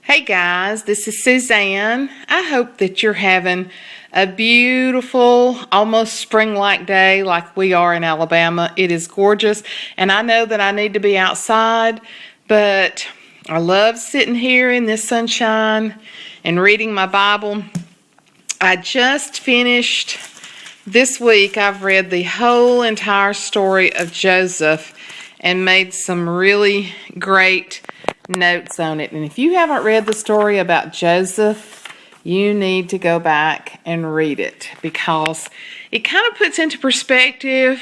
Hey guys, this is Suzanne. I hope that you're having a beautiful, almost spring-like day like we are in Alabama. It is gorgeous, and I know that I need to be outside, but I love sitting here in this sunshine and reading my Bible. I just finished, this week I've read the whole entire story of Joseph and made some really great notes on it. And if you haven't read the story about Joseph, you need to go back and read it, because it kind of puts into perspective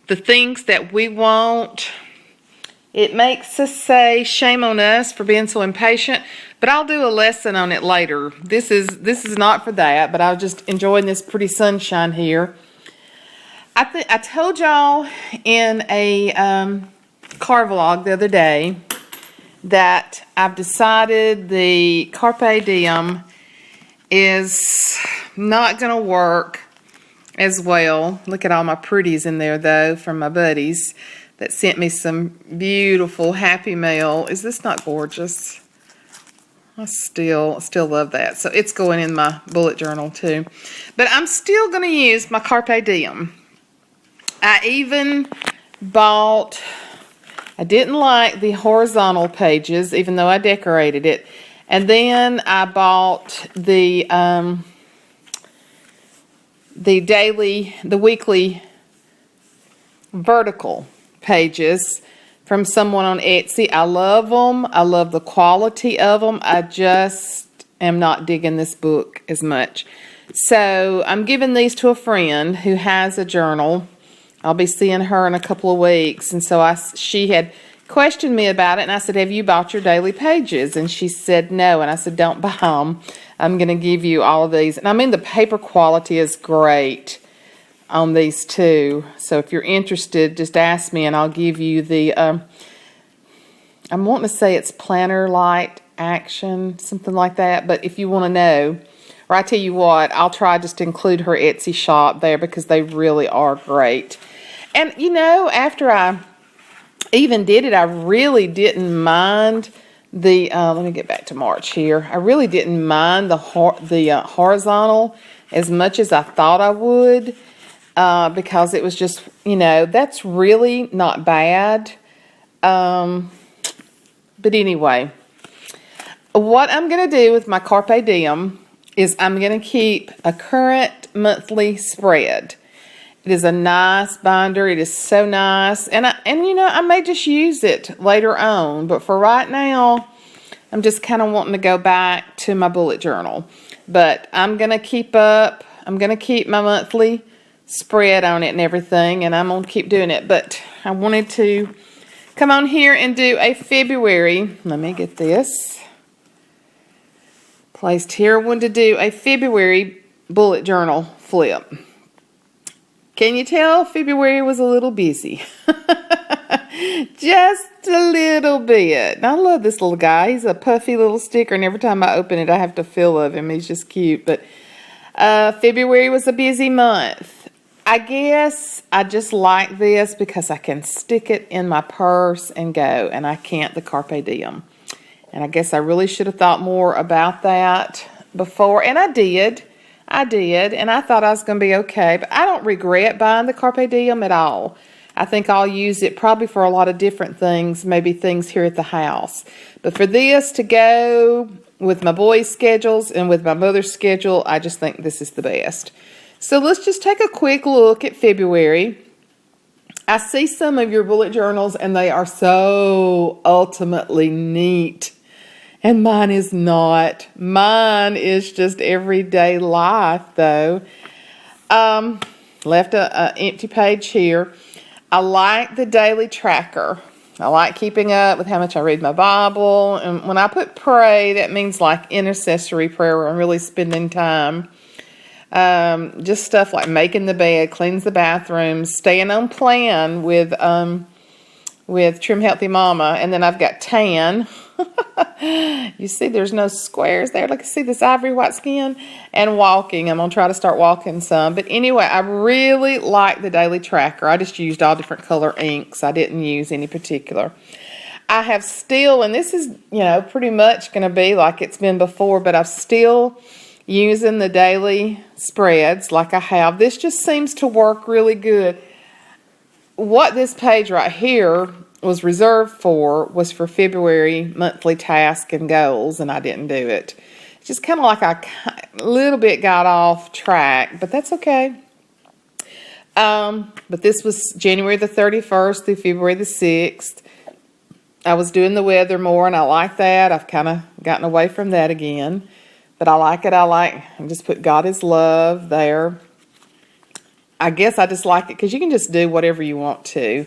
the things that we want. It makes us say shame on us for being so impatient, but I'll do a lesson on it later. This is not for that, but I was just enjoying this pretty sunshine here. I told y'all in a car vlog the other day that I've decided the Carpe Diem is not going to work as well. Look at all my pretties in there, though, from my buddies that sent me some beautiful Happy Mail. Is this not gorgeous? I still love that. So it's going in my bullet journal, too. But I'm still going to use my Carpe Diem. I even bought... I didn't like the horizontal pages, even though I decorated it. And then I bought the weekly vertical pages from someone on Etsy. I love them. I love the quality of them. I just am not digging this book as much. So I'm giving these to a friend who has a journal. I'll be seeing her in a couple of weeks. And so she had questioned me about it. And I said, have you bought your daily pages? And she said no. And I said, don't buy them. I'm going to give you all of these. And I mean, the paper quality is great on these too. So if you're interested, just ask me and I'll give you the, I'm wanting to say it's Planner Light Action, something like that. But if you want to know, or I tell you what, I'll try just to include her Etsy shop there, because they really are great. And, you know, after I even did it, I really didn't mind the, let me get back to March here. I really didn't mind the horizontal as much as I thought I would, because it was just, you know, that's really not bad. But anyway, what I'm going to do with my Carpe Diem is I'm going to keep a current monthly spread. It is a nice binder. It is so nice. And you know, I may just use it later on. But for right now, I'm just kind of wanting to go back to my bullet journal. But I'm going to keep my monthly spread on it and everything. And I'm going to keep doing it. But I wanted to come on here and do a February. Let me get this placed here. I wanted to do a February bullet journal flip. Can you tell February was a little busy? Just a little bit. And I love this little guy. He's a puffy little sticker, and every time I open it, I have to fill of him. He's just cute. But February was a busy month. I guess I just like this because I can stick it in my purse and go, and I can't the Carpe Diem. And I guess I really should have thought more about that before, and I did, and I thought I was going to be okay, but I don't regret buying the Carpe Diem at all. I think I'll use it probably for a lot of different things, maybe things here at the house. But for this to go with my boys' schedules and with my mother's schedule, I just think this is the best. So let's just take a quick look at February. I see some of your bullet journals, and they are so ultimately neat. And mine is not. Mine is just everyday life, though. Left a empty page here. I like the daily tracker. I like keeping up with how much I read my Bible. And when I put pray, that means like intercessory prayer, where I'm really spending time. Just stuff like making the bed, cleans the bathroom, staying on plan with Trim Healthy Mama. And then I've got tan. You see there's no squares there. Look, see this ivory white skin? And walking. I'm going to try to start walking some. But anyway, I really like the daily tracker. I just used all different color inks. I didn't use any particular. I have still, and this is, pretty much going to be like it's been before, but I'm still using the daily spreads like I have. This just seems to work really good. What this page right here was reserved for was for February monthly task and goals, and I didn't do it. It's just kind of like I a little bit got off track, but that's okay. But this was January the 31st through February the 6th. I was doing the weather more, and I like that. I've kind of gotten away from that again, but I like it. I just put God is love there. I guess I just like it because you can just do whatever you want to.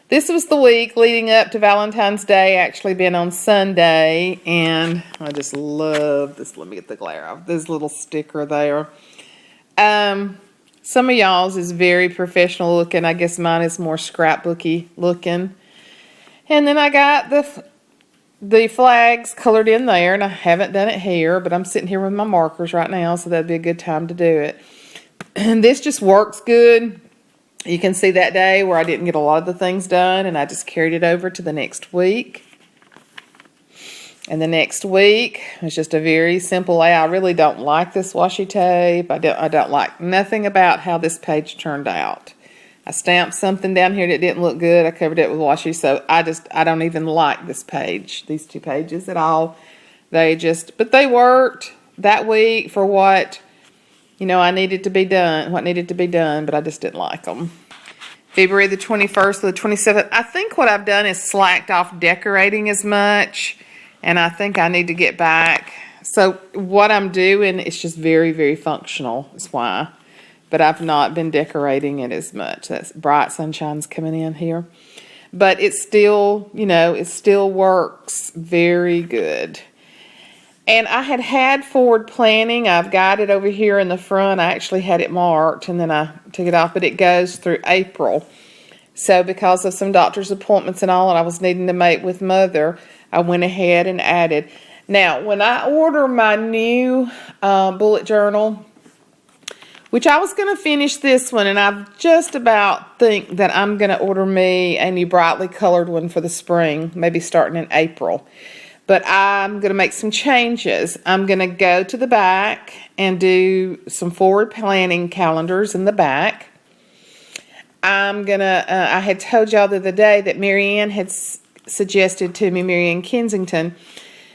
This was the week leading up to Valentine's Day, actually been on Sunday, and I just love this. Let me get the glare off. This little sticker there. Some of y'all's is very professional looking. I guess mine is more scrapbooky looking. And then I got the flags colored in there, and I haven't done it here, but I'm sitting here with my markers right now, so that'd be a good time to do it. And this just works good. You can see that day where I didn't get a lot of the things done, and I just carried it over to the next week. And the next week was just a very simple way. I really don't like this washi tape. I don't like nothing about how this page turned out. I stamped something down here that didn't look good. I covered it with washi, so I don't even like this page, these two pages at all. But they worked that week for what I needed to be done, but I just didn't like them. February the 21st to the 27th. I think what I've done is slacked off decorating as much, and I think I need to get back. So what I'm doing is just very, very functional, is why. But I've not been decorating it as much. That's bright sunshine's coming in here. But it still, it still works very good. And I had forward planning. I've got it over here in the front. I actually had it marked, and then I took it off, but it goes through April. So because of some doctor's appointments and all, and I was needing to meet with Mother, I went ahead and added. Now, when I order my new bullet journal, which I was going to finish this one, and I just about think that I'm going to order me a new brightly colored one for the spring, maybe starting in April. But I'm going to make some changes. I'm going to go to the back and do some forward planning calendars in the back. I had told y'all the other day that Marianne had suggested to me, Marianne Kensington,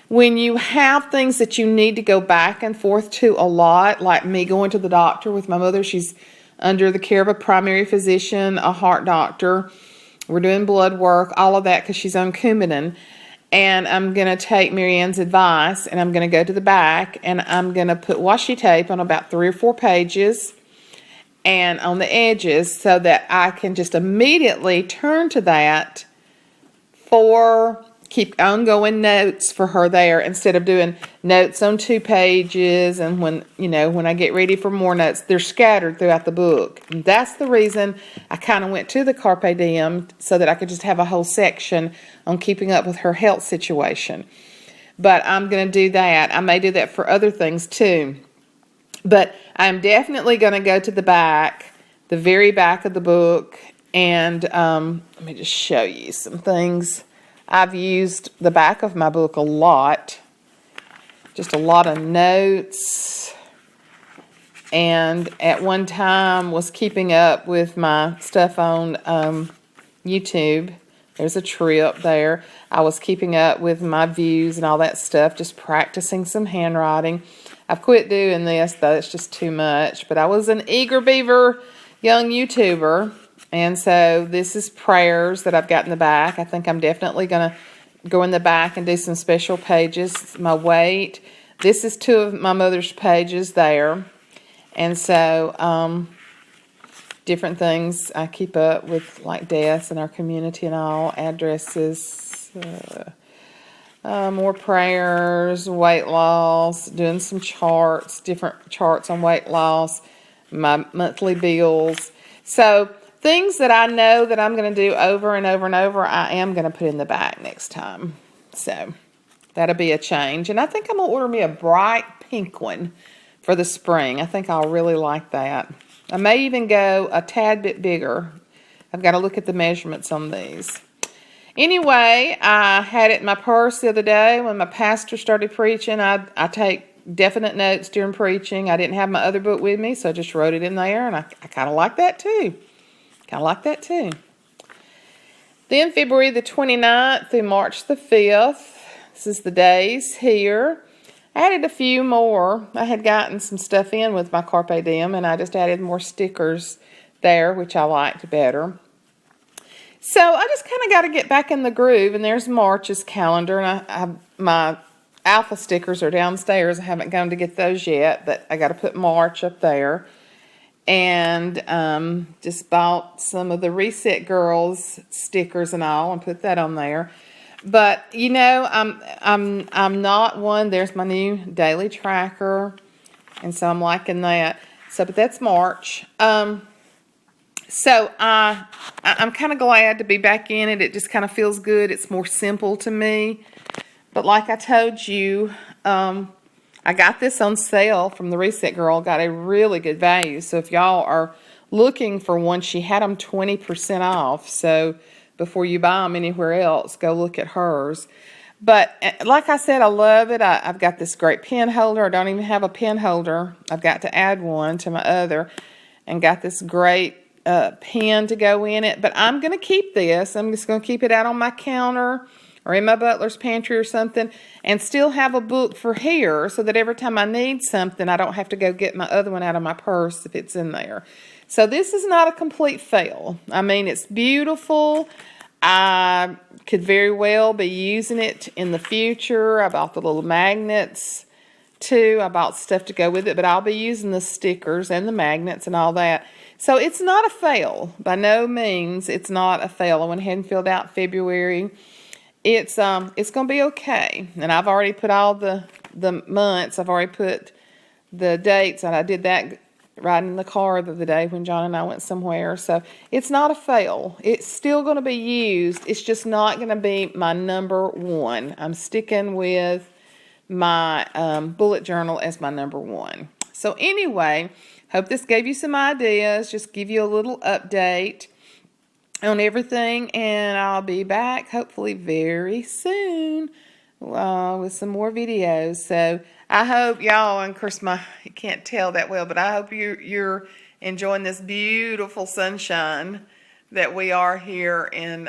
when you have things that you need to go back and forth to a lot, like me going to the doctor with my mother. She's under the care of a primary physician, a heart doctor. We're doing blood work, all of that because she's on Coumadin. And I'm going to take Marianne's advice, and I'm going to go to the back, and I'm going to put washi tape on about 3 or 4 pages and on the edges so that I can just immediately turn to that for keep ongoing notes for her there instead of doing notes on 2 pages. And when I get ready for more notes, they're scattered throughout the book. And that's the reason I kind of went to the Carpe Diem, so that I could just have a whole section on keeping up with her health situation. But I'm going to do that. I may do that for other things too. But I'm definitely going to go to the back, the very back of the book, and let me just show you some things. I've used the back of my book a lot, just a lot of notes, and at one time was keeping up with my stuff on YouTube. There's a trip there. I was keeping up with my views and all that stuff, just practicing some handwriting. I've quit doing this, though. It's just too much. But I was an eager beaver young YouTuber. And so this is prayers that I've got in the back. I think I'm definitely going to go in the back and do some special pages. My weight. This is 2 of my mother's pages there. And so different things I keep up with, like deaths in our community and all, addresses, more prayers, weight loss, doing some charts, different charts on weight loss, my monthly bills. So things that I know that I'm going to do over and over and over, I am going to put in the back next time. So that'll be a change. And I think I'm going to order me a bright pink one for the spring. I think I'll really like that. I may even go a tad bit bigger. I've got to look at the measurements on these. Anyway, I had it in my purse the other day when my pastor started preaching. I take definite notes during preaching. I didn't have my other book with me, so I just wrote it in there, and I kind of like that too. Then February the 29th through March the 5th. This is the days here. I added a few more. I had gotten some stuff in with my Carpe Diem, and I just added more stickers there, which I liked better. So I just kind of got to get back in the groove, and there's March's calendar, and my alpha stickers are downstairs. I haven't gone to get those yet, but I got to put March up there. And just bought some of the Reset Girls stickers and all, and put that on there. But you know, I'm not one. There's my new daily tracker, and so I'm liking that. So, but that's March. So I'm kind of glad to be back in it. It just kind of feels good. It's more simple to me. But like I told you, I got this on sale from the Reset Girl. Got a really good value. So if y'all are looking for one, she had them 20% off. So before you buy them anywhere else, go look at hers. But like I said, I love it. I've got this great pen holder. I don't even have a pen holder. I've got to add one to my other. And got this great pen to go in it. But I'm going to keep this. I'm just going to keep it out on my counter or in my butler's pantry or something, and still have a book for here so that every time I need something, I don't have to go get my other one out of my purse if it's in there. So this is not a complete fail. I mean, it's beautiful. I could very well be using it in the future. I bought the little magnets too. I bought stuff to go with it, but I'll be using the stickers and the magnets and all that. So it's not a fail. By no means, it's not a fail. I went ahead and filled out February. It's going to be okay. And I've already put all the months. I've already put the dates, and I did that riding in the car the other day when John and I went somewhere. So it's not a fail. It's still going to be used. It's just not going to be my number one. I'm sticking with my bullet journal as my number one. So anyway, hope this gave you some ideas. Just give you a little update on everything, and I'll be back hopefully very soon with some more videos. So I hope y'all, and of course you can't tell that well, but I hope you're enjoying this beautiful sunshine that we are here in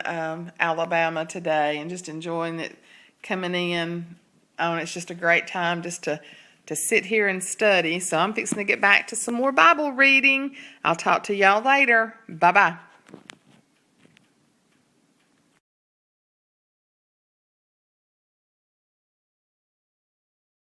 Alabama today, and just enjoying it coming in. It's just a great time just to sit here and study. So I'm fixing to get back to some more Bible reading. I'll talk to y'all later. Bye-bye.